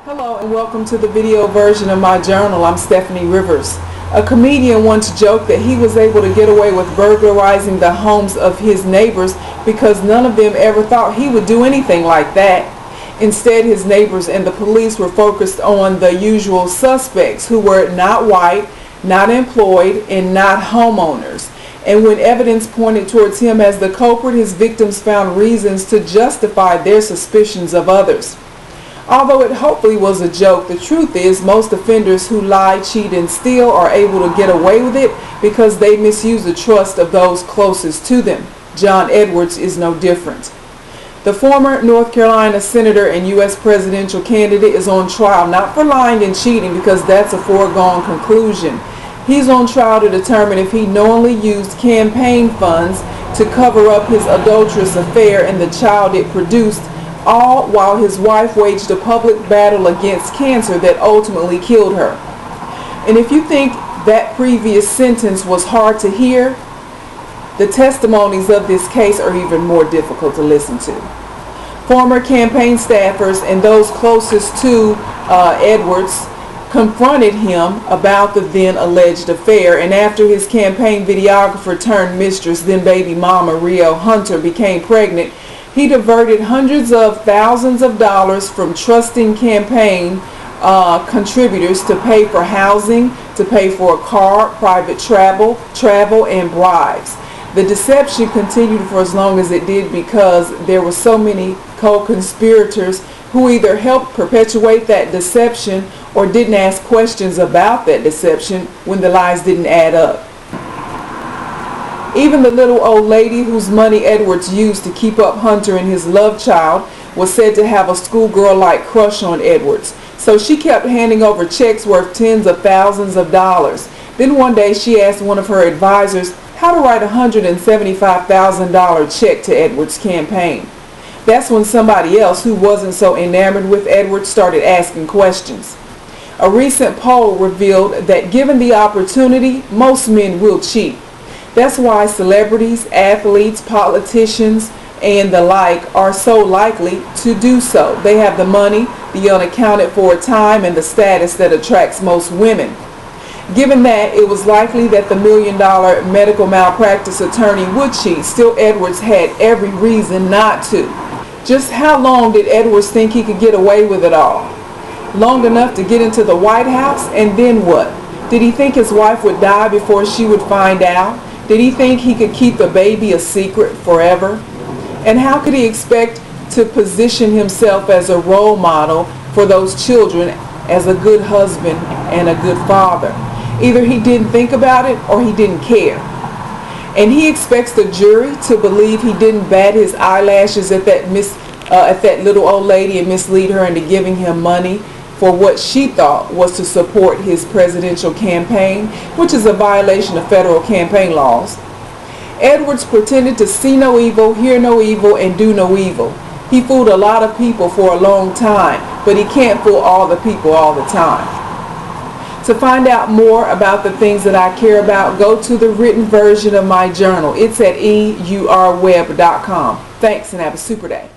Hello and welcome to the video version of my journal. I'm Stephanie Rivers. A comedian once joked that he was able to get away with burglarizing the homes of his neighbors because none of them ever thought he would do anything like that. Instead, his neighbors and the police were focused on the usual suspects who were not white, not employed, and not homeowners. And when evidence pointed towards him as the culprit, his victims found reasons to justify their suspicions of others. Although it hopefully was a joke, the truth is most offenders who lie, cheat, and steal are able to get away with it because they misuse the trust of those closest to them. John Edwards is no different. The former North Carolina senator and U.S. presidential candidate is on trial not for lying and cheating because that's a foregone conclusion. He's on trial to determine if he knowingly used campaign funds to cover up his adulterous affair and the child it produced, all while his wife waged a public battle against cancer that ultimately killed her. And if you think that previous sentence was hard to hear, the testimonies of this case are even more difficult to listen to. Former campaign staffers and those closest to Edwards confronted him about the then alleged affair, and after his campaign videographer turned mistress, then baby mama Rio Hunter, became pregnant, he diverted hundreds of thousands of dollars from trusting campaign contributors to pay for housing, to pay for a car, private travel, and bribes. The deception continued for as long as it did because there were so many co-conspirators who either helped perpetuate that deception or didn't ask questions about that deception when the lies didn't add up. Even the little old lady whose money Edwards used to keep up Hunter and his love child was said to have a schoolgirl-like crush on Edwards, so she kept handing over checks worth tens of thousands of dollars. Then one day she asked one of her advisors how to write a $175,000 check to Edwards' campaign. That's when somebody else who wasn't so enamored with Edwards started asking questions. A recent poll revealed that given the opportunity, most men will cheat. That's why celebrities, athletes, politicians, and the like are so likely to do so. They have the money, the unaccounted for time, and the status that attracts most women. Given that, it was likely that the $1 million medical malpractice attorney would cheat. Still, Edwards had every reason not to. Just how long did Edwards think he could get away with it all? Long enough to get into the White House, and then what? Did he think his wife would die before she would find out? Did he think he could keep the baby a secret forever? And how could he expect to position himself as a role model for those children as a good husband and a good father? Either he didn't think about it or he didn't care. And he expects the jury to believe he didn't bat his eyelashes at that little old lady and mislead her into giving him money for what she thought was to support his presidential campaign, which is a violation of federal campaign laws. Edwards pretended to see no evil, hear no evil, and do no evil. He fooled a lot of people for a long time, but he can't fool all the people all the time. To find out more about the things that I care about, go to the written version of my journal. It's at eurweb.com. Thanks and have a super day.